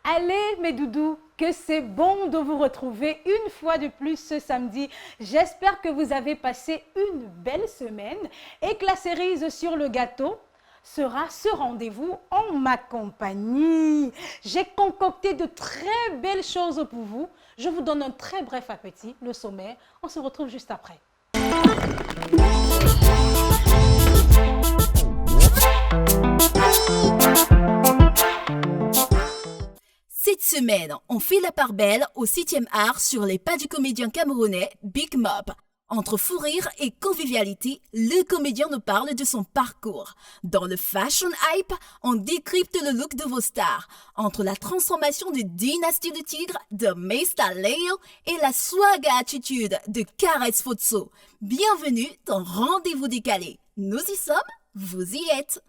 Allez mes doudous, que c'est bon de vous retrouver une fois de plus ce samedi. J'espère que vous avez passé une belle semaine et que la cerise sur le gâteau sera ce rendez-vous en ma compagnie. J'ai concocté de très belles choses pour vous. Je vous donne un très bref appétit, le sommaire. On se retrouve juste après. Cette semaine, on fait la part belle au 7e art sur les pas du comédien camerounais Big Mob. Entre fou rire et convivialité, le comédien nous parle de son parcours. Dans le Fashion Hype, on décrypte le look de vos stars. Entre la transformation de Dynastie de Tigre de Mesta Leo et la swag attitude de Caresse Fotso. Bienvenue dans Rendez-vous décalé. Nous y sommes, vous y êtes.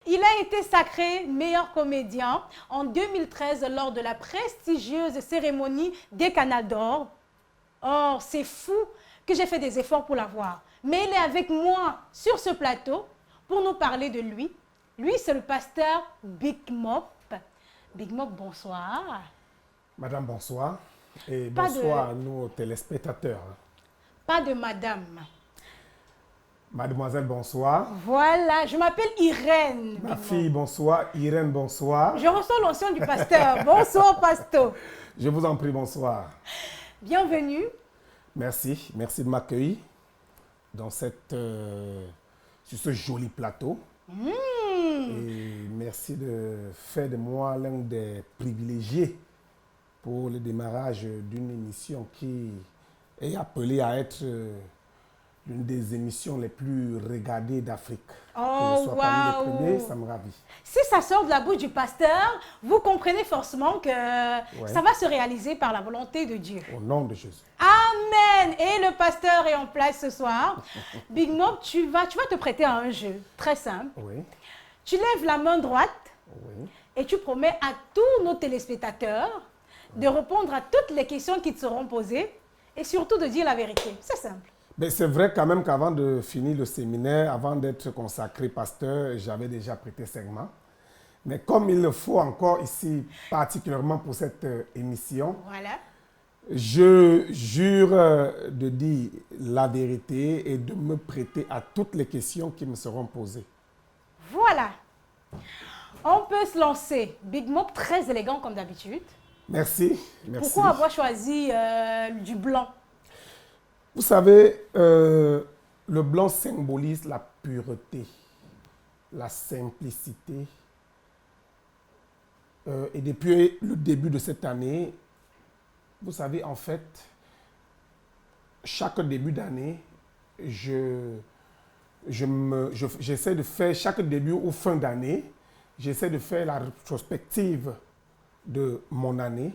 Il a été sacré meilleur comédien en 2013 lors de la prestigieuse cérémonie des Canals d'Or. Or, c'est fou que j'ai fait des efforts pour l'avoir. Mais il est avec moi sur ce plateau pour nous parler de lui. Lui, c'est le pasteur Big Mop. Big Mop, bonsoir. Madame, bonsoir. Et bonsoir à nos téléspectateurs. Pas de madame. Mademoiselle, bonsoir. Voilà, je m'appelle Irène. Ma fille, bonsoir. Irène, bonsoir. Je reçois l'onction du pasteur. Bonsoir, pasteur. Je vous en prie, bonsoir. Bienvenue. Merci. Merci de m'accueillir dans sur ce joli plateau. Et merci de faire de moi l'un des privilégiés pour le démarrage d'une émission qui est appelée à être l'une des émissions les plus regardées d'Afrique. Oh, que je sois parmi les premiers, ça me ravit. Si ça sort de la bouche du pasteur, vous comprenez forcément que ça va se réaliser par la volonté de Dieu. Au nom de Jésus. Amen. Et le pasteur est en place ce soir. Big Mob, tu vas te prêter à un jeu très simple. Oui. Tu lèves la main droite Oui. et tu promets à tous nos téléspectateurs de répondre à toutes les questions qui te seront posées et surtout de dire la vérité. C'est simple. Mais c'est vrai quand même qu'avant de finir le séminaire, avant d'être consacré pasteur, j'avais déjà prêté serment. Mais comme il le faut encore ici, particulièrement pour cette émission, Voilà. je jure de dire la vérité et de me prêter à toutes les questions qui me seront posées. Voilà. On peut se lancer. Big Mob, très élégant comme d'habitude. Merci. Merci. Pourquoi avoir choisi du blanc? Vous savez, le blanc symbolise la pureté, la simplicité. Et depuis le début de cette année, vous savez, en fait, chaque début d'année, j'essaie de faire, chaque début ou fin d'année, j'essaie de faire la rétrospective de mon année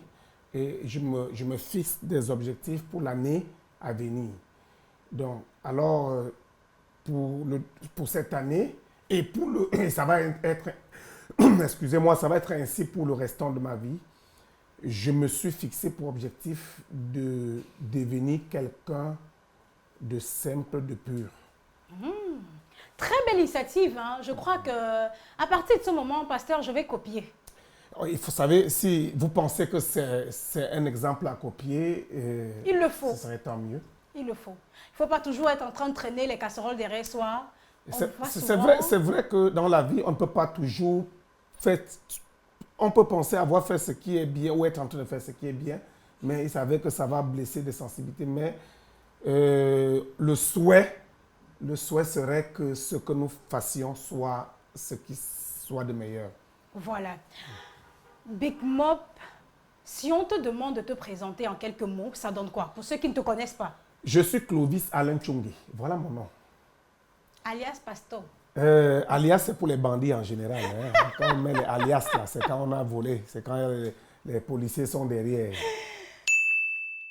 et je me fixe des objectifs pour l'année à venir. Donc, alors, pour cette année, et ça va être, excusez-moi, ça va être ainsi pour le restant de ma vie, je me suis fixé pour objectif de devenir quelqu'un de simple, de pur. Très belle initiative. Hein. Je crois qu'à partir de ce moment, pasteur, je vais copier. Il faut savoir, si vous pensez que c'est un exemple à copier, il le faut. Ce serait tant mieux. Il le faut. Il ne faut pas toujours être en train de traîner les casseroles derrière soi. C'est vrai que dans la vie, on ne peut pas toujours faire... On peut penser avoir fait ce qui est bien ou être en train de faire ce qui est bien, mais il s'avère que ça va blesser des sensibilités. Mais le souhait serait que ce que nous fassions soit ce qui soit de meilleur. Voilà. Big Mop, si on te demande de te présenter en quelques mots, ça donne quoi? Pour ceux qui ne te connaissent pas. Je suis Clovis Alain Tchungui. Voilà mon nom. Alias Pasto. Alias, c'est pour les bandits en général. Hein. Quand on met les alias, là, c'est quand on a volé. C'est quand les policiers sont derrière.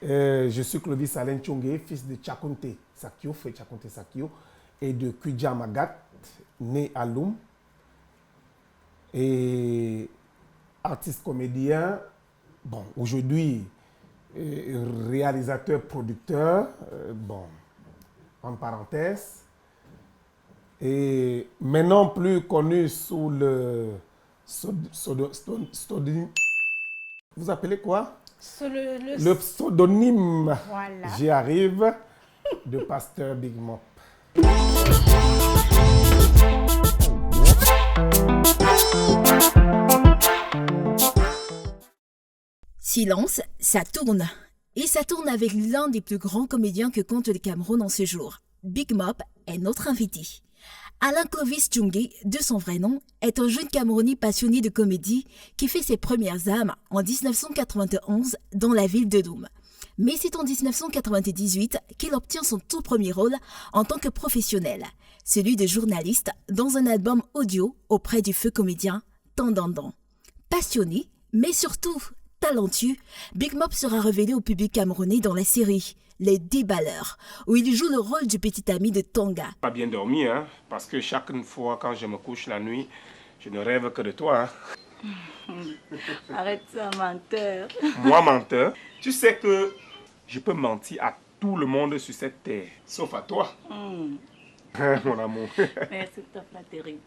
Je suis Clovis Alain Tchongé, fils de Tchakounte Sakio, frère Tchakounte Sakio, et de Kudja Magat, né à Loum. Et artiste comédien, bon, aujourd'hui réalisateur, producteur, bon, en parenthèse. Et maintenant plus connu sous le vous appelez quoi? Le pseudonyme, voilà. J'y arrive, de Pasteur Big Mop. Silence, ça tourne. Et ça tourne avec l'un des plus grands comédiens que compte le Cameroun en ce jour. Big Mop est notre invité. Alain Clovis Tchongé, de son vrai nom, est un jeune Camerounais passionné de comédie qui fait ses premières armes en 1991 dans la ville de Loum. Mais c'est en 1998 qu'il obtient son tout premier rôle en tant que professionnel, celui de journaliste dans un album audio auprès du feu comédien Tandandan. Passionné, mais surtout talentueux, Big Mop sera révélé au public camerounais dans la série Les Déballeurs, où il joue le rôle du petit ami de Tonga. Pas bien dormi, hein, parce que chaque fois quand je me couche la nuit, je ne rêve que de toi. Hein. Arrête ça, menteur. Moi, menteur? Tu sais que je peux mentir à tout le monde sur cette terre, sauf à toi. Mon amour. Merci de ta flatterie.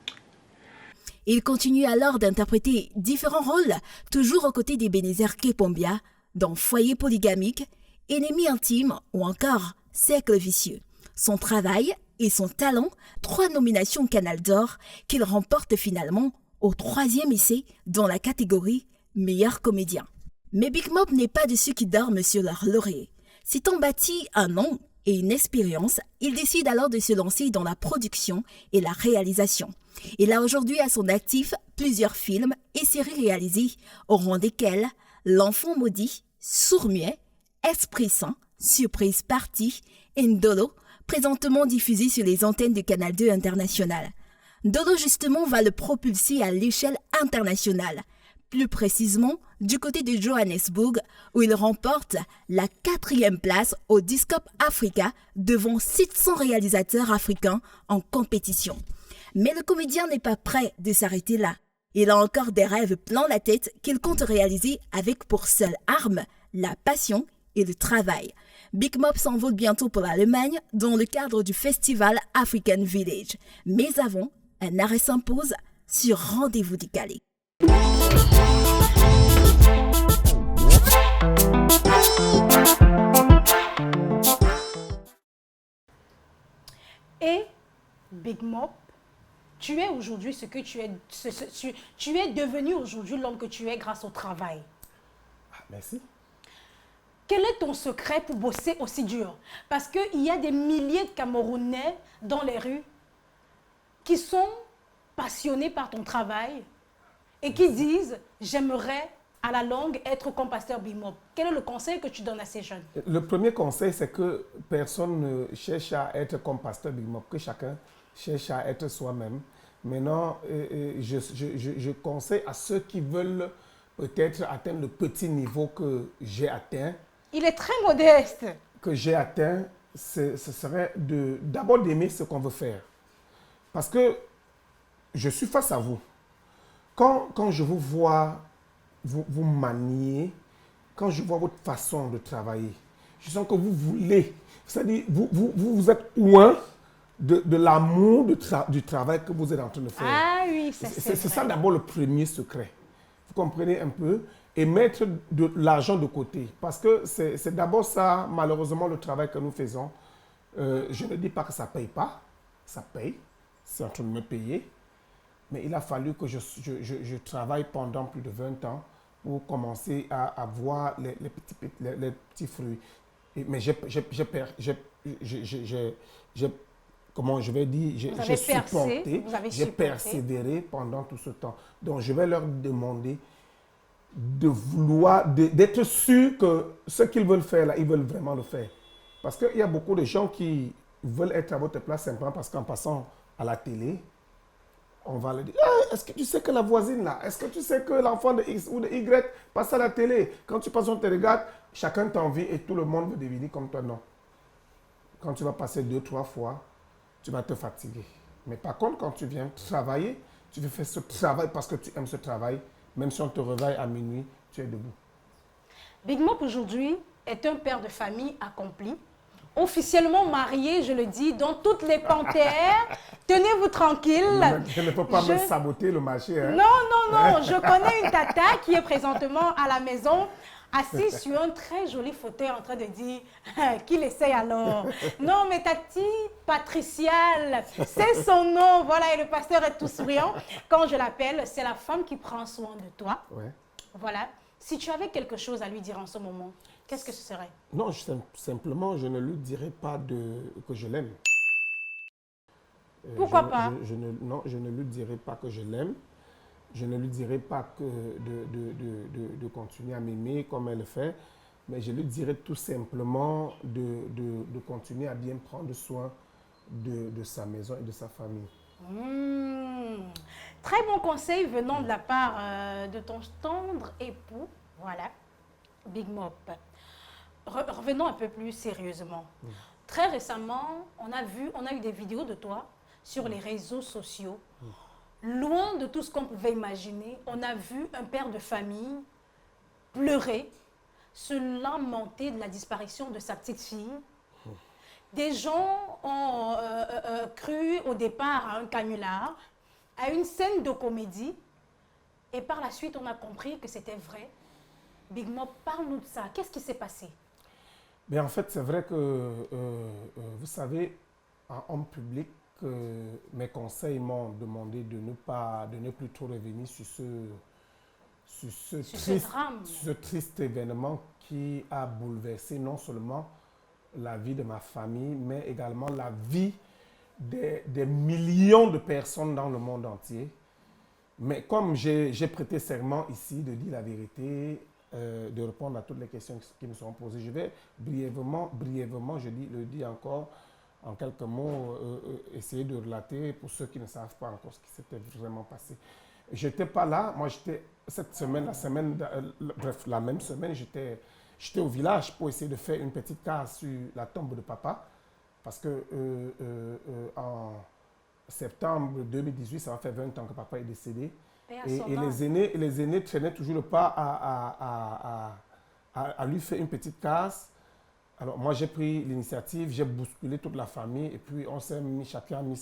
Il continue alors d'interpréter différents rôles, toujours aux côtés d'Ebenezer Kepombia, dans Foyer polygamique, Ennemi intime ou encore Cercle vicieux. Son travail et son talent, 3 nominations Canal d'Or qu'il remporte finalement au 3e essai dans la catégorie Meilleur comédien. Mais Big Mop n'est pas de ceux qui dorment sur leur laurier. S'étant bâti un nom et une expérience, il décide alors de se lancer dans la production et la réalisation. Il a aujourd'hui à son actif plusieurs films et séries réalisées, au rang desquels L'Enfant maudit, Sourd-muet, Esprit Saint, Surprise Party et Ndolo, présentement diffusé sur les antennes du Canal 2 International. Ndolo justement va le propulser à l'échelle internationale, plus précisément du côté de Johannesburg, où il remporte la 4e place au Discop Africa devant 700 réalisateurs africains en compétition. Mais le comédien n'est pas prêt de s'arrêter là. Il a encore des rêves plein la tête qu'il compte réaliser avec pour seule arme la passion et le travail. Big Mop s'envole bientôt pour l'Allemagne dans le cadre du festival African Village. Mais avant, un arrêt s'impose sur Rendez-vous décalé. Et Big Mop, tu es aujourd'hui ce que tu es, tu es devenu aujourd'hui l'homme que tu es grâce au travail. Ah, merci. Quel est ton secret pour bosser aussi dur? Parce qu'il y a des milliers de Camerounais dans les rues qui sont passionnés par ton travail et qui disent « j'aimerais à la longue être comme Pasteur Big Mop ». Quel est le conseil que tu donnes à ces jeunes? Le premier conseil, c'est que personne ne cherche à être comme Pasteur Big Mop, que chacun cherche à être soi-même. Maintenant, je conseille à ceux qui veulent peut-être atteindre le petit niveau que j'ai atteint. Il est très modeste. Que j'ai atteint, ce serait d'abord d'aimer ce qu'on veut faire. Parce que je suis face à vous. Quand je vous vois, vous manier, quand je vois votre façon de travailler, je sens que vous voulez, c'est-à-dire vous êtes loin de l'amour du travail que vous êtes en train de faire. Ah oui, c'est ça d'abord le premier secret. Vous comprenez un peu? Et mettre de l'argent de côté. Parce que c'est d'abord ça, malheureusement, le travail que nous faisons. Je ne dis pas que ça ne paye pas. Ça paye. C'est en train de me payer. Mais il a fallu que je travaille pendant plus de 20 ans pour commencer à avoir les petits fruits. Mais comment je vais dire, j'ai supporté, j'ai persévéré pendant tout ce temps. Donc, je vais leur demander d'être sûr que ce qu'ils veulent faire là, ils veulent vraiment le faire. Parce qu'il y a beaucoup de gens qui veulent être à votre place simplement parce qu'en passant à la télé, on va leur dire hey, est-ce que tu sais que la voisine là, est-ce que tu sais que l'enfant de X ou de Y passe à la télé? Quand tu passes, on te regarde chacun t'envie et tout le monde veut devenir comme toi, non. Quand tu vas passer 2-3 fois, tu vas te fatiguer. Mais par contre, quand tu viens travailler, tu veux faire ce travail parce que tu aimes ce travail, même si on te réveille à minuit, tu es debout. Big Mop aujourd'hui est un père de famille accompli, officiellement marié, je le dis, dans toutes les panthères. Tenez-vous tranquille. Je ne peux pas me saboter le marché. Hein? Non, je connais une tata qui est présentement à la maison, assise sur un très joli fauteuil en train de dire qu'il essaye alors. Non, mais Tati Patricial, c'est son nom. Voilà, et le pasteur est tout souriant. Quand je l'appelle, c'est la femme qui prend soin de toi. Ouais. Voilà. Si tu avais quelque chose à lui dire en ce moment, qu'est-ce que ce serait? Non, simplement, je ne lui dirai pas que je l'aime. Pourquoi pas? Non, je ne lui dirai pas que je l'aime. Je ne lui dirai pas que de continuer à m'aimer comme elle le fait, mais je lui dirai tout simplement de continuer à bien prendre soin de sa maison et de sa famille. Très bon conseil venant de la part de ton tendre époux. Voilà, Big Mop. Revenons un peu plus sérieusement. Très récemment, on a eu des vidéos de toi sur les réseaux sociaux. Loin de tout ce qu'on pouvait imaginer, on a vu un père de famille pleurer, se lamenter de la disparition de sa petite fille. Des gens ont cru au départ à un canular, à une scène de comédie, et par la suite, on a compris que c'était vrai. Big Mop, parle-nous de ça. Qu'est-ce qui s'est passé? En fait, c'est vrai que, vous savez, en homme public, mes conseils m'ont demandé de ne plus trop revenir sur ce triste événement qui a bouleversé non seulement la vie de ma famille, mais également la vie des millions de personnes dans le monde entier. Mais comme j'ai prêté serment ici de dire la vérité, de répondre à toutes les questions qui me sont posées, je vais brièvement, le dis encore, en quelques mots, essayer de relater pour ceux qui ne savent pas encore ce qui s'était vraiment passé. Je n'étais pas là, moi j'étais cette semaine, la même semaine, j'étais au village pour essayer de faire une petite case sur la tombe de papa, parce que en septembre 2018, ça va faire 20 ans que papa est décédé, et les aînés traînaient toujours le pas à lui faire une petite case. Alors moi j'ai pris l'initiative, j'ai bousculé toute la famille et puis chacun a mis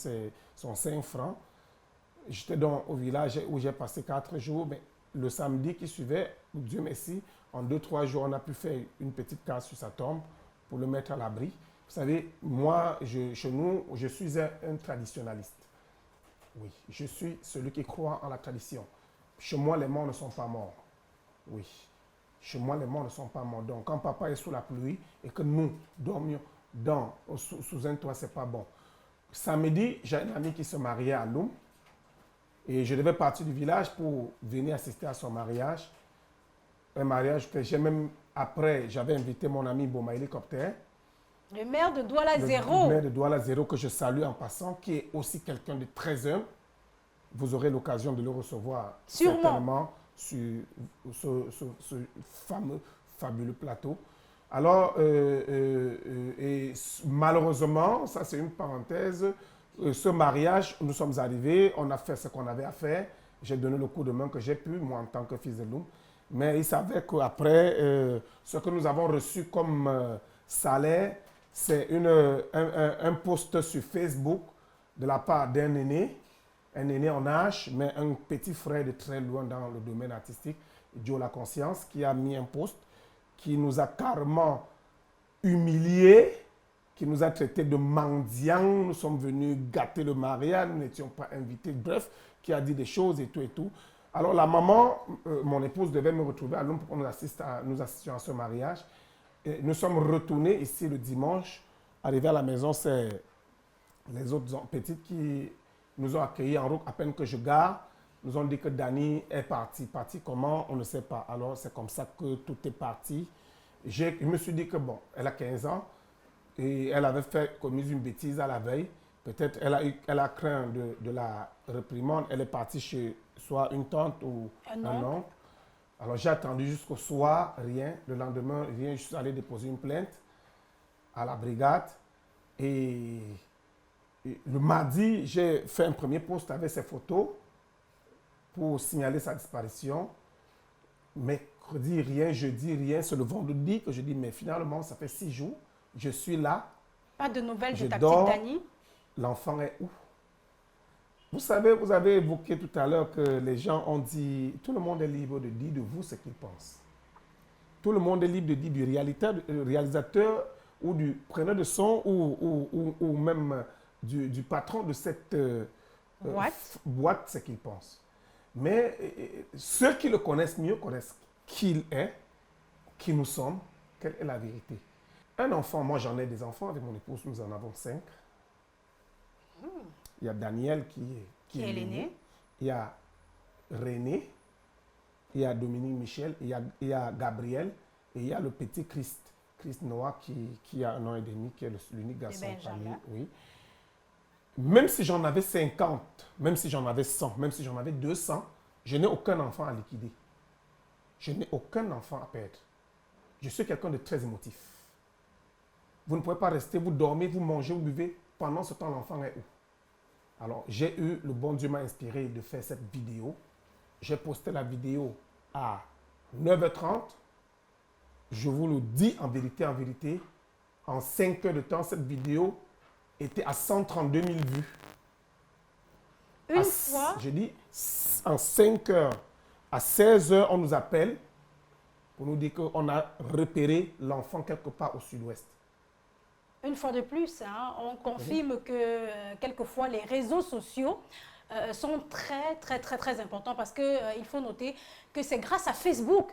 son 5 francs. J'étais donc au village où j'ai passé 4 jours, mais le samedi qui suivait, Dieu merci, en 2-3 jours on a pu faire une petite case sur sa tombe pour le mettre à l'abri. Vous savez, moi chez nous, je suis un traditionnaliste. Oui, je suis celui qui croit en la tradition. Chez moi les morts ne sont pas morts. Oui. Chez moi, les morts ne sont pas morts. Donc, quand papa est sous la pluie et que nous dormions sous un toit, ce n'est pas bon. Samedi, j'ai un ami qui se mariait à Loum et je devais partir du village pour venir assister à son mariage. Un mariage que j'avais invité mon ami Boma Hélicoptère. Le maire de Douala Zéro. Le maire de Douala Zéro que je salue en passant, qui est aussi quelqu'un de très humble. Vous aurez l'occasion de le recevoir certainement sur ce fabuleux plateau. Alors, et malheureusement, ça c'est une parenthèse, ce mariage, nous sommes arrivés, on a fait ce qu'on avait à faire, j'ai donné le coup de main que j'ai pu, moi en tant que fils de Loum, mais il s'avère qu'après, ce que nous avons reçu comme salaire, c'est un post sur Facebook de la part d'un aîné, un aîné en âge, mais un petit frère de très loin dans le domaine artistique, Joe La Conscience, qui a mis un post qui nous a carrément humiliés, qui nous a traités de mendiants. Nous sommes venus gâter le mariage, nous n'étions pas invités, bref, qui a dit des choses et tout et tout. Alors la maman, mon épouse, devait me retrouver à Londres pour qu'on nous assistions à ce mariage. Et nous sommes retournés ici le dimanche. Arrivés à la maison, c'est les autres petites qui nous ont accueillis en route. À peine que je gare, nous ont dit que Dani est parti. Parti comment? On ne sait pas. Alors c'est comme ça que tout est parti. Je me suis dit que bon, elle a 15 ans et elle avait commis une bêtise à la veille. Peut-être elle a craint de la réprimande. Elle est partie chez soit une tante ou un oncle. Alors j'ai attendu jusqu'au soir, rien. Le lendemain, rien, je suis allé déposer une plainte à la brigade. Et le mardi, j'ai fait un premier post avec ses photos pour signaler sa disparition. Mercredi, rien, jeudi, rien. C'est le vendredi que je dis, mais finalement, ça fait 6 jours. Je suis là. Pas de nouvelles Je de ta dors. petite Dani? L'enfant est où? Vous savez, vous avez évoqué tout à l'heure que les gens ont dit, tout le monde est libre de dire de vous ce qu'il pense. Tout le monde est libre de dire du réalisateur ou du preneur de son ou même du patron de cette boîte ce qu'il pense. Mais ceux qui le connaissent mieux connaissent qui il est, qui nous sommes, quelle est la vérité. Un enfant, moi j'en ai des enfants, avec mon épouse nous en avons 5. Il y a Daniel qui est l'aîné. Il y a René, il y a Dominique Michel, il y a Gabriel et il y a le petit Christ Noah qui a 1 an et demi, qui est l'unique garçon de famille. Oui. Même si j'en avais 50, même si j'en avais 100, même si j'en avais 200, je n'ai aucun enfant à liquider. Je n'ai aucun enfant à perdre. Je suis quelqu'un de très émotif. Vous ne pouvez pas rester, vous dormez, vous mangez, vous buvez. Pendant ce temps, l'enfant est où? Alors, le bon Dieu m'a inspiré de faire cette vidéo. J'ai posté la vidéo à 9h30. Je vous le dis en vérité, en 5 heures de temps, cette vidéo était à 132 000 vues. Une fois? Je dis, en 5 heures, à 16 heures, on nous appelle pour nous dire qu'on a repéré l'enfant quelque part au sud-ouest. Une fois de plus, hein, on confirme que quelquefois les réseaux sociaux sont très importants parce qu'il faut noter que c'est grâce à Facebook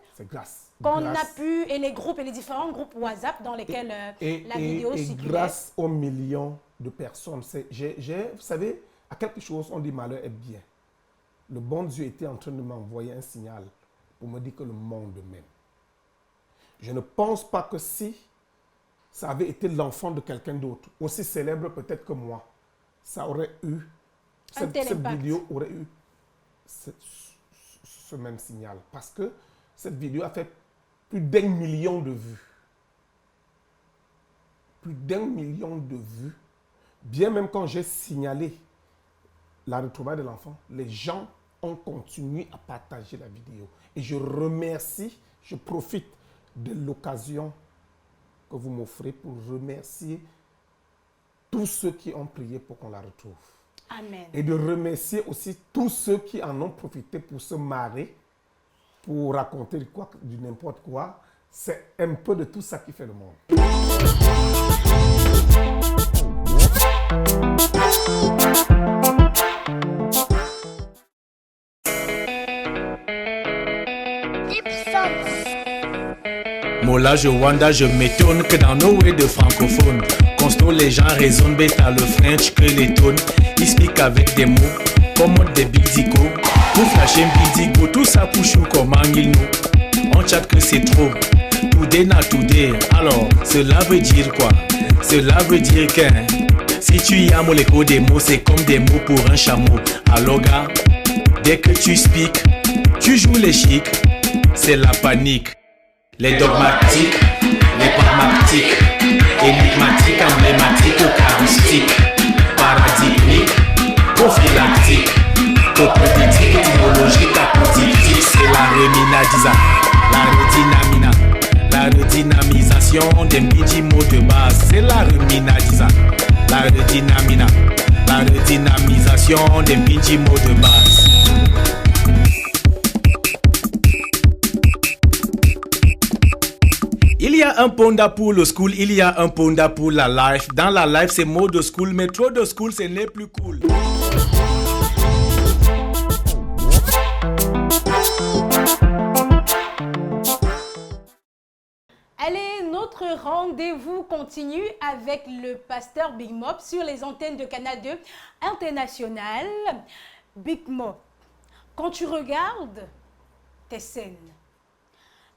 qu'on a pu, et les groupes et les différents groupes WhatsApp dans lesquels la vidéo circulait. Grâce aux millions de personnes. Vous savez, à quelque chose, on dit malheur est bien. Le bon Dieu était en train de m'envoyer un signal pour me dire que le monde m'aime. Je ne pense pas que si ça avait été l'enfant de quelqu'un d'autre, aussi célèbre peut-être que moi, ça aurait eu, cette vidéo aurait eu ce même signal. Parce que cette vidéo a fait plus d'1 million de vues. Plus d'1 million de vues. Bien même quand j'ai signalé la retrouvaille de l'enfant, les gens ont continué à partager la vidéo. Et je remercie, je profite de l'occasion que vous m'offrez pour remercier tous ceux qui ont prié pour qu'on la retrouve. Amen. Et de remercier aussi tous ceux qui en ont profité pour se marrer, pour raconter du n'importe quoi. C'est un peu de tout ça qui fait le monde. Mola, je wanda, je m'étonne que dans nos way de francophones, constant les gens raisonnent, bêta le French que les tonnes, ils speak avec des mots, comme des bizico, pour flasher un bizigo, tout ça pour chou comme il nous. On chatte que c'est trop, today na today, alors cela veut dire quoi? Cela veut dire que si tu y as l'écho des mots, c'est comme des mots pour un chameau. Alors gars, dès que tu speak, tu joues les chics, c'est la panique. Les dogmatiques, les pragmatiques, énigmatiques, emblématiques, eucharistiques, paradigmiques, prophylactiques, propédiques, étymologiques, apodictiques, c'est la reminadisa, la redynamisation des petits mots de base, c'est la reminadisa, la redynamisation des petits mots de base. Il y a un ponda pour le school, il y a un ponda pour la life. Dans la life, c'est mot de school, mais trop de school, ce n'est plus cool. Allez, notre rendez-vous continue avec le pasteur Big Mop sur les antennes de Canal 2 International. Big Mop, quand tu regardes tes scènes,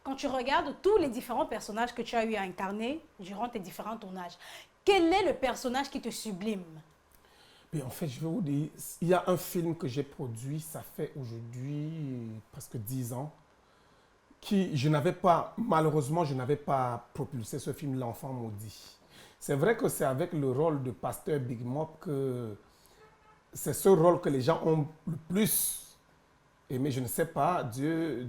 quand tu regardes tous les différents personnages que tu as eu à incarner durant tes différents tournages, quel est le personnage qui te sublime? Mais en fait, je vais vous dire, il y a un film que j'ai produit, ça fait aujourd'hui presque 10 ans. je n'avais pas, malheureusement, je n'avais pas propulsé ce film L'Enfant maudit. C'est vrai que c'est avec le rôle de pasteur Big Mop que c'est ce rôle que les gens ont le plus aimé. Je ne sais pas, Dieu,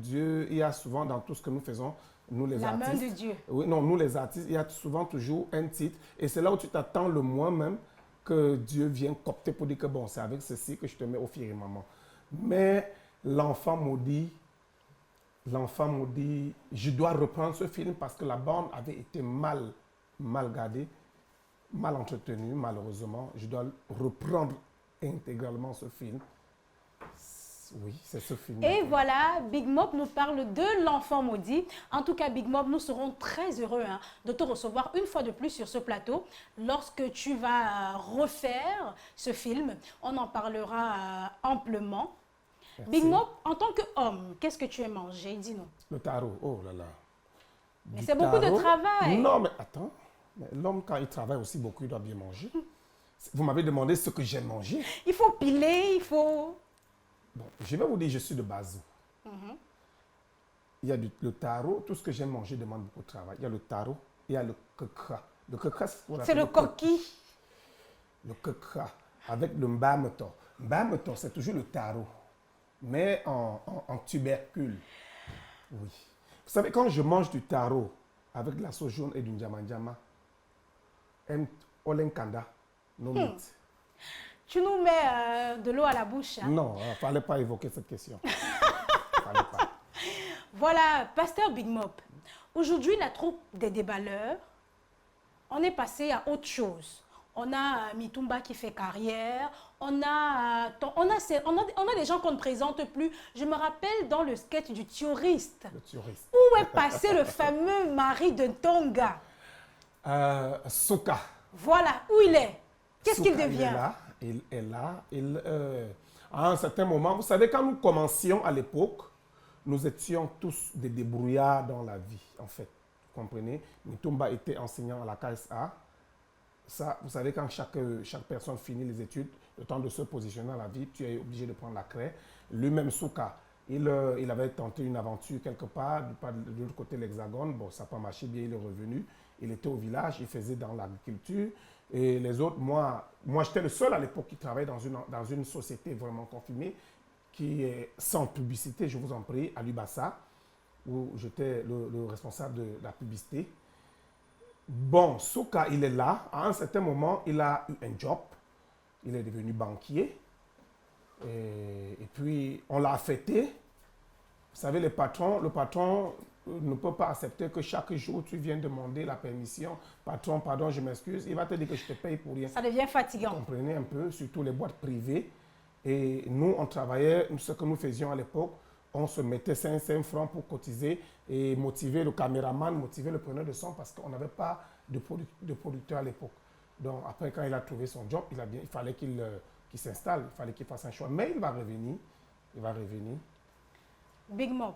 il y a souvent dans tout ce que nous faisons, nous les artistes. La main de Dieu. Oui, non, nous les artistes, il y a souvent toujours un titre. Et c'est là où tu t'attends le moins même que Dieu vienne copter pour dire que bon, c'est avec ceci que je te mets au firmament. Mais L'Enfant maudit, je dois reprendre ce film parce que la bande avait été mal gardée, mal entretenue, malheureusement. Je dois reprendre intégralement ce film. Oui, c'est ce film. Et voilà, Big Mop nous parle de L'Enfant maudit. En tout cas, Big Mop, nous serons très heureux de te recevoir une fois de plus sur ce plateau. Lorsque tu vas refaire ce film, on en parlera amplement. Merci. Big Mop, en tant qu'homme, qu'est-ce que tu aimes manger? Dis-nous. Le tarot, oh là là. Mais Du c'est beaucoup de tarot. travail. Non, mais attends. Mais l'homme, quand il travaille aussi beaucoup, il doit bien manger. Vous m'avez demandé ce que j'aime manger. Il faut piler, il faut... Bon, je vais vous dire, je suis de Bazou. Il y a le tarot, tout ce que j'aime manger demande beaucoup de travail. Il y a le tarot, il y a le kekra. Le kekra, c'est ce qu'on C'est appelle le coquille. Le kekra, avec le mbameto. Mbameto, c'est toujours le tarot, mais en tubercule. Oui. Vous savez, quand je mange du tarot avec de la sauce jaune et du njama-njama, olenkanda, no meat. Tu nous mets de l'eau à la bouche. Hein? Non, il ne fallait pas évoquer cette question. Fallait pas. Voilà, Pasteur Big Mop. Aujourd'hui, la troupe des déballeurs, on est passé à autre chose. On a Mitumba qui fait carrière, on a des gens qu'on ne présente plus. Je me rappelle dans le sketch du Touriste. Le touriste. Où est passé le fameux mari de Tonga? Souka. Voilà, où il est. Qu'est-ce qu'il Souka, devient? Il est là. À un certain moment, vous savez, quand nous commencions à l'époque, nous étions tous des débrouillards dans la vie, en fait. Vous comprenez? Mitumba était enseignant à la KSA. Ça, vous savez, quand chaque personne finit les études, le temps de se positionner dans la vie, tu es obligé de prendre la craie. Lui-même, Souka, il avait tenté une aventure quelque part, de l'autre côté de l'Hexagone. Bon, ça n'a pas marché bien, il est revenu. Il était au village, il faisait dans l'agriculture. Et les autres, moi j'étais le seul à l'époque qui travaillait dans une société vraiment confirmée, qui est sans publicité, je vous en prie, à Lubasa, où j'étais le responsable de la publicité. Bon, Souka, il est là. À un certain moment, il a eu un job. Il est devenu banquier. Et puis, on l'a affecté. Vous savez, le patron ne peut pas accepter que chaque jour, tu viennes demander la permission. Patron, pardon, je m'excuse. Il va te dire que je te paye pour rien. Ça devient Vous fatigant. comprenez un peu, surtout les boîtes privées. Et nous, on travaillait, ce que nous faisions à l'époque, on se mettait 5 francs pour cotiser et motiver le caméraman, motiver le preneur de son parce qu'on n'avait pas de producteur à l'époque. Donc après, quand il a trouvé son job, il fallait qu'il s'installe, il fallait qu'il fasse un choix. Mais il va revenir, Big Mop,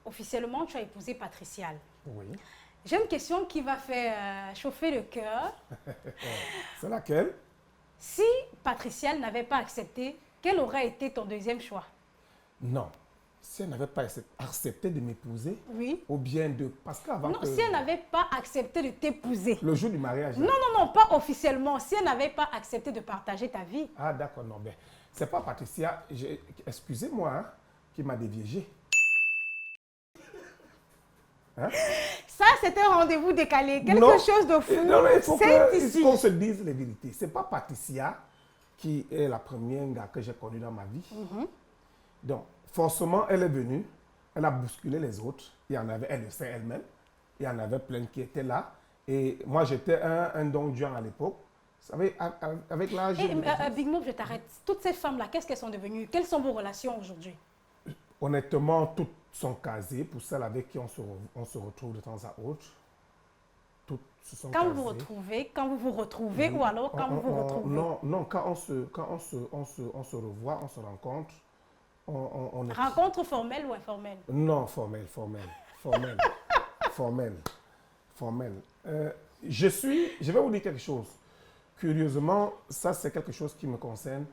officiellement, tu as épousé Patricial. Oui. J'ai une question qui va faire chauffer le cœur. C'est laquelle? Si Patricial n'avait pas accepté, quel aurait été ton deuxième choix? Non. Si elle n'avait pas accepté de m'épouser, Oui. ou bien de... Parce qu'avant Non, que... si elle n'avait pas accepté de t'épouser. Le jour du mariage... Non, non, non, pas officiellement. Si elle n'avait pas accepté de partager ta vie. Ah, d'accord, non, ben, c'est pas Patricia, excusez-moi, hein, qui m'a déviégé. Hein? Ça, c'est un rendez-vous décalé. Quelque Non. chose de fou. Non, mais il faut C'est ici. qu'on se dise les vérités. C'est pas Patricia qui est la première gars que j'ai connue dans ma vie. Donc, forcément, elle est venue, elle a bousculé les autres. Il y en avait, elle le sait elle-même. Il y en avait plein qui étaient là. Et moi, j'étais un Don Juan à l'époque. Vous savez, avec l'âge... Big Mop, je t'arrête. Toutes ces femmes-là, qu'est-ce qu'elles sont devenues? Quelles sont vos relations aujourd'hui? Honnêtement, toutes sont casées. Pour celles avec qui on se retrouve de temps à autre, toutes se sont Quand casées. vous vous retrouvez, ou alors quand vous vous retrouvez? Non, quand on se revoit, on se rencontre, on est... Rencontre formelle ou informelle? Non, formel. Je vais vous dire quelque chose. Curieusement, ça c'est quelque chose qui me concerne.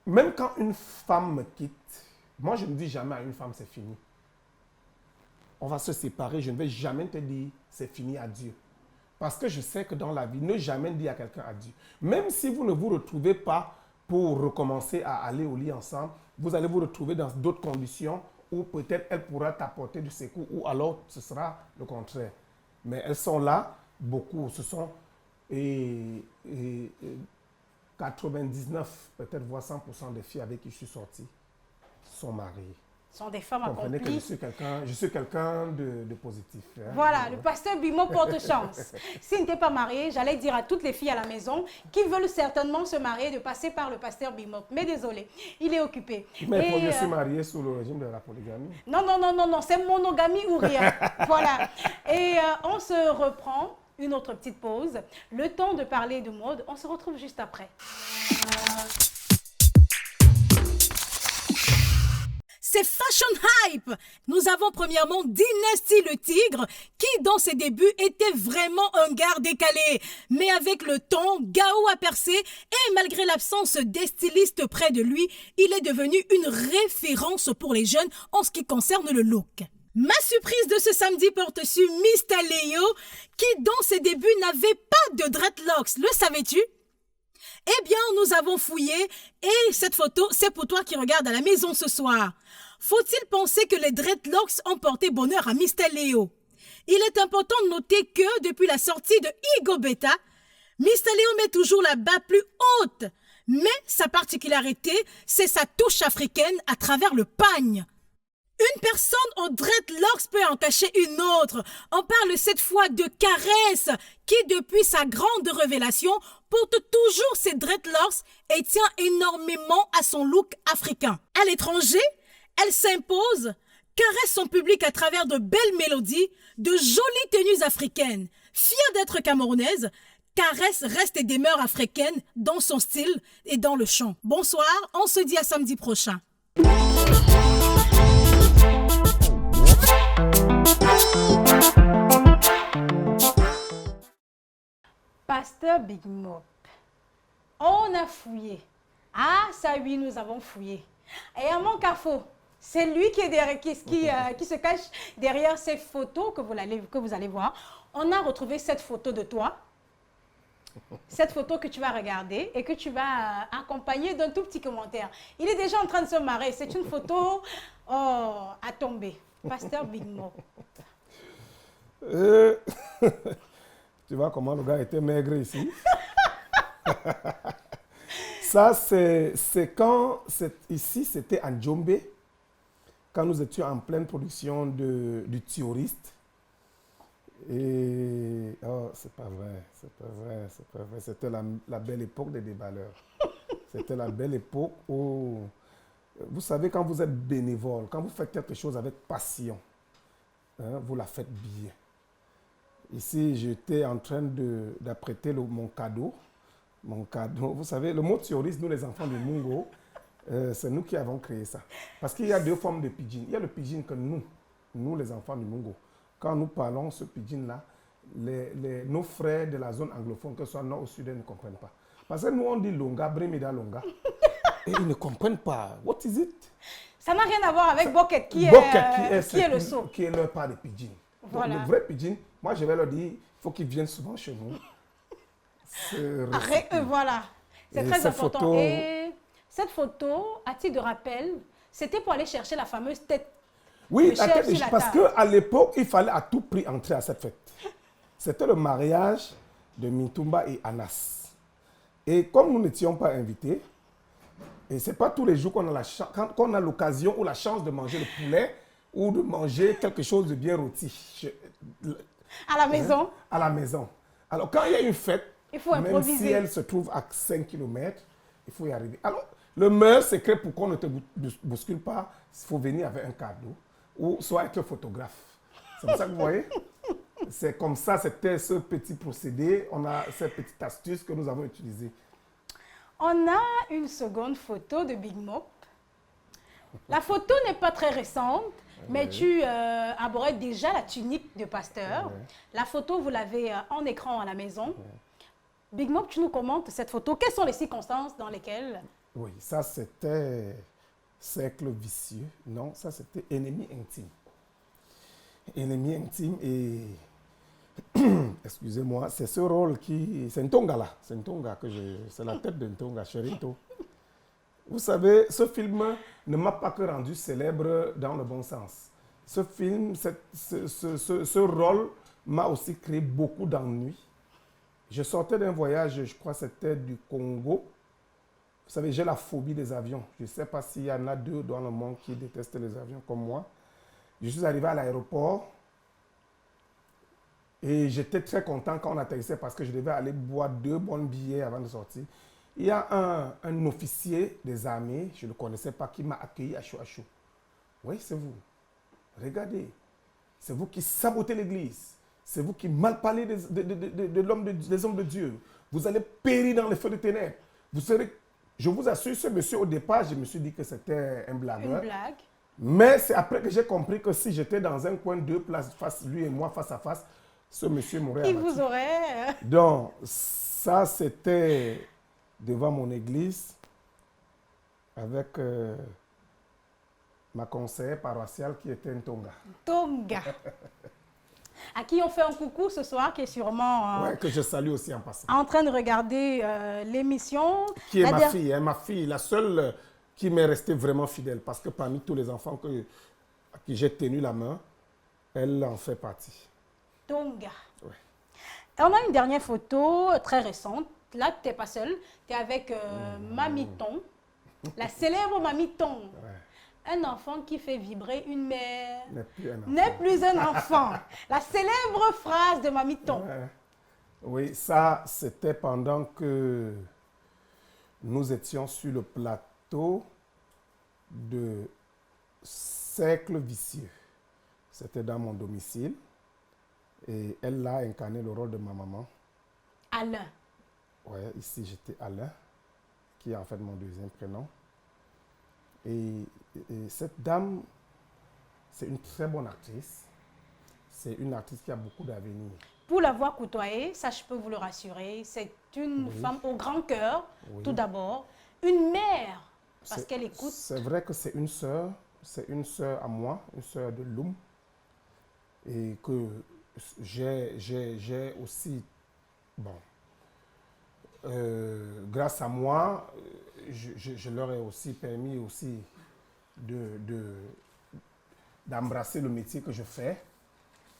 Même quand une femme me quitte, moi je ne dis jamais à une femme c'est fini. on va se séparer, je ne vais jamais te dire c'est fini, adieu. Parce que je sais que dans la vie, ne jamais dire à quelqu'un adieu. Même si vous ne vous retrouvez pas pour recommencer à aller au lit ensemble, vous allez vous retrouver dans d'autres conditions où peut-être elle pourra t'apporter du secours ou alors ce sera le contraire. Mais elles sont là, beaucoup. Ce sont 99, peut-être voire 100% des filles avec qui je suis sorti sont mariées. Ce sont des femmes Comprenez accomplies. que je suis quelqu'un de positif. Hein. Voilà, le pasteur Bimo porte chance. S'il n'était pas marié, j'allais dire à toutes les filles à la maison qui veulent certainement se marier de passer par le pasteur Bimo. Mais désolé, il est occupé. Mais je suis marié sous le régime de la polygamie. Non, c'est monogamie ou rien. Voilà. Et on se reprend, une autre petite pause. Le temps de parler de mode, on se retrouve juste après. C'est Fashion Hype. Nous avons premièrement Dynasty le Tigre qui dans ses débuts était vraiment un gars décalé. Mais avec le temps, Gao a percé et malgré l'absence des stylistes près de lui, il est devenu une référence pour les jeunes en ce qui concerne le look. Ma surprise de ce samedi porte sur Mr. Leo qui dans ses débuts n'avait pas de dreadlocks. Le savais-tu? Eh bien, nous avons fouillé et cette photo, c'est pour toi qui regardes à la maison ce soir. Faut-il penser que les dreadlocks ont porté bonheur à Mr. Leo? Il est important de noter que depuis la sortie de Igo Beta, Mr. Leo met toujours la barre plus haute. Mais sa particularité, c'est sa touche africaine à travers le pagne. Une personne en dreadlocks peut entacher une autre. On parle cette fois de Caresse, qui depuis sa grande révélation porte toujours ses dreadlocks et tient énormément à son look africain. À l'étranger, elle s'impose, caresse son public à travers de belles mélodies, de jolies tenues africaines. Fière d'être camerounaise, Caresse reste et demeure africaine dans son style et dans le chant. Bonsoir, on se dit à samedi prochain. Pasteur Big Mop, on a fouillé. Ah, ça oui, nous avons fouillé. Et à mon carrefour, c'est lui qui est derrière, qui se cache derrière ces photos que vous allez voir. On a retrouvé cette photo de toi. Cette photo que tu vas regarder et que tu vas accompagner d'un tout petit commentaire. Il est déjà en train de se marrer. C'est une photo à tomber. Pasteur Big Mop. Tu vois comment le gars était maigre ici. Ça, c'est quand, ici, c'était à Djombe, quand nous étions en pleine production du Touriste. Et, oh, c'est pas vrai. C'était la belle époque des déballeurs. C'était la belle époque où, vous savez, quand vous êtes bénévole, quand vous faites quelque chose avec passion, hein, vous la faites bien. Ici, j'étais en train d'apprêter mon cadeau. Mon cadeau. Vous savez, le mot touriste, nous les enfants de Mungo, c'est nous qui avons créé ça. Parce qu'il y a deux formes de pidgin. Il y a le pidgin que nous les enfants du Mungo, quand nous parlons ce pidgin-là, nos frères de la zone anglophone, que ce soit nord ou sud, ne comprennent pas. Parce que nous, on dit longa, bremida longa. Et ils ne comprennent pas. What is it? Ça n'a rien à voir avec Boket, qui est le saut. Qui est leur part de pidgin. Voilà. Donc, le vrai pidgin, moi je vais leur dire, il faut qu'ils viennent souvent chez nous. Voilà, c'est très important. Et cette photo, à titre de rappel, c'était pour aller chercher la fameuse tête. Oui, la tête, parce qu'à l'époque, il fallait à tout prix entrer à cette fête. C'était le mariage de Mintumba et Anas. Et comme nous n'étions pas invités, et ce n'est pas tous les jours qu'on a l'occasion ou la chance de manger le poulet ou de manger quelque chose de bien rôti. À la maison. Hein? À la maison. Alors, quand il y a une fête, il faut improviser. Même si elle se trouve à 5 km, il faut y arriver. Alors, le meilleur secret pour qu'on ne te bouscule pas, il faut venir avec un cadeau ou soit être photographe. C'est comme ça que vous voyez. C'est comme ça, c'était ce petit procédé. On a cette petite astuce que nous avons utilisée. On a une seconde photo de Big Mop. La photo n'est pas très récente, mais tu abordes déjà la tunique de pasteur. La photo, vous l'avez en écran à la maison. Big Mop, tu nous commentes cette photo. Quelles sont les circonstances dans lesquelles... Oui, ça c'était cercle vicieux. Non, ça c'était ennemi intime. ennemi intime et excusez-moi, c'est ce rôle qui... C'est Ntonga là, c'est Ntonga que c'est la tête de Ntonga, Cherito. Vous savez, ce film ne m'a pas que rendu célèbre dans le bon sens. Ce film, ce rôle m'a aussi créé beaucoup d'ennuis. Je sortais d'un voyage, je crois que c'était du Congo. Vous savez, j'ai la phobie des avions. Je ne sais pas s'il y en a deux dans le monde qui détestent les avions comme moi. Je suis arrivé à l'aéroport et j'étais très content quand on atterrissait parce que je devais aller boire 2 bons billets avant de sortir. Il y a un officier des armées, je ne le connaissais pas, qui m'a accueilli à chaud à chaud. Oui, c'est vous. Regardez, c'est vous qui sabotez l'église. C'est vous qui mal parlez des hommes de Dieu. Vous allez périr dans les feux de ténèbres. Vous serez... Je vous assure, ce monsieur, au départ, je me suis dit que c'était un blagueur. Une blague. Mais c'est après que j'ai compris que si j'étais dans un coin, 2 places, lui et moi, face à face, ce monsieur m'aurait abattu. Il vous aurait... Donc, ça, c'était devant mon église, avec ma conseillère paroissiale qui était Ntonga. Tonga. À qui on fait un coucou ce soir, qui est sûrement Ouais, que je salue aussi en passant. en train de regarder l'émission. Qui est ma fille, hein, ma fille, la seule qui m'est restée vraiment fidèle. Parce que parmi tous les enfants à qui j'ai tenu la main, elle en fait partie. Tonga. Ouais. Et on a une dernière photo très récente. Là, tu n'es pas seule. Tu es avec Mamiton, la célèbre Mamiton. Ouais. Un enfant qui fait vibrer une mère. N'est plus un enfant. N'est plus un enfant. La célèbre phrase de Mamiton. Ouais. Oui, ça, c'était pendant que nous étions sur le plateau de Cercle Vicieux. C'était dans mon domicile. Et elle a incarné le rôle de ma maman. Alain. Oui, ici j'étais Alain, qui est en fait mon deuxième prénom. Et cette dame, c'est une très bonne actrice. C'est une actrice qui a beaucoup d'avenir. Pour l'avoir côtoyée, ça je peux vous le rassurer, c'est une femme au grand cœur, tout d'abord. Une mère, parce qu'elle écoute. C'est vrai que c'est une sœur à moi, une sœur de Loum. Et que j'ai aussi, bon, grâce à moi, je leur ai aussi permis aussi d'embrasser le métier que je fais.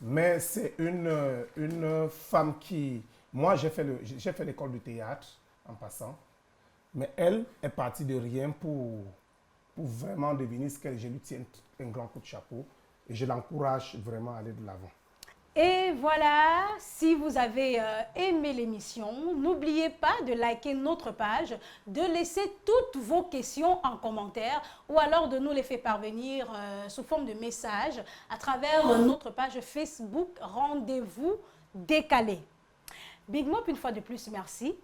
Mais c'est une femme qui... Moi, j'ai fait l'école de théâtre en passant. Mais elle est partie de rien pour vraiment devenir ce qu'elle. Je lui tiens un grand coup de chapeau. Et je l'encourage vraiment à aller de l'avant. Et voilà, si vous avez aimé l'émission, n'oubliez pas de liker notre page, de laisser toutes vos questions en commentaire ou alors de nous les faire parvenir sous forme de messages à travers notre page Facebook Rendez-vous décalé. Big Mop, une fois de plus, merci.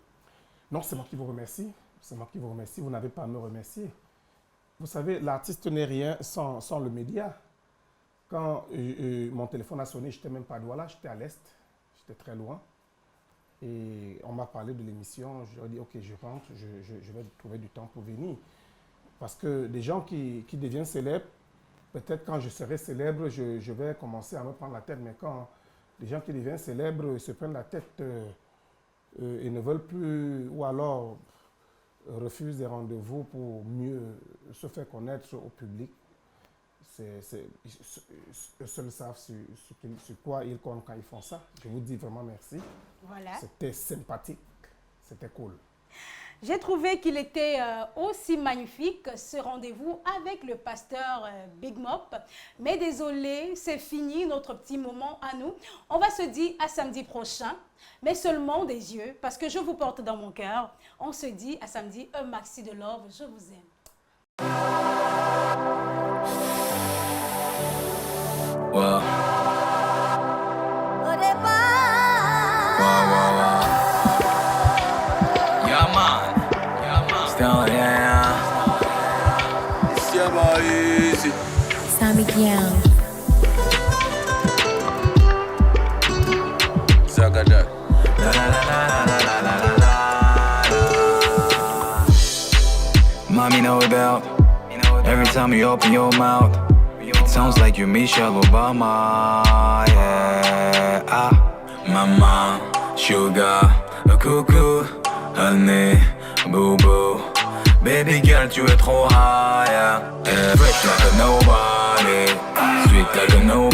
Non, c'est moi qui vous remercie. C'est moi qui vous remercie. Vous n'avez pas à me remercier. Vous savez, l'artiste n'est rien sans le média. Quand mon téléphone a sonné, je n'étais même pas à Douala, j'étais à l'Est, j'étais très loin. Et on m'a parlé de l'émission, je leur ai dit, ok, je rentre, je vais trouver du temps pour venir. Parce que des gens qui deviennent célèbres, peut-être quand je serai célèbre, je vais commencer à me prendre la tête. Mais quand des gens qui deviennent célèbres se prennent la tête et ne veulent plus, ou alors refusent des rendez-vous pour mieux se faire connaître au public, eux seuls savent sur quoi ils comptent quand ils font ça. Je vous dis vraiment merci. Voilà. C'était sympathique, c'était cool. J'ai trouvé qu'il était aussi magnifique ce rendez-vous avec le pasteur Big Mop. Mais désolé, c'est fini notre petit moment à nous. On va se dire à samedi prochain, mais seulement des yeux, parce que je vous porte dans mon cœur. On se dit à samedi, un maxi de love, je vous aime. Wow. Wow. Yeah, man. Still, yeah. It's your boy Easy. Sammy Young. Zagadat. Mommy know about. Every time you open your mouth, Sounds like you Michelle Obama, yeah. Ah, maman, sugar, coucou, honey, boo boo. Baby girl, tu es trop high, yeah. Fresh like a nobody, sweet like a nobody.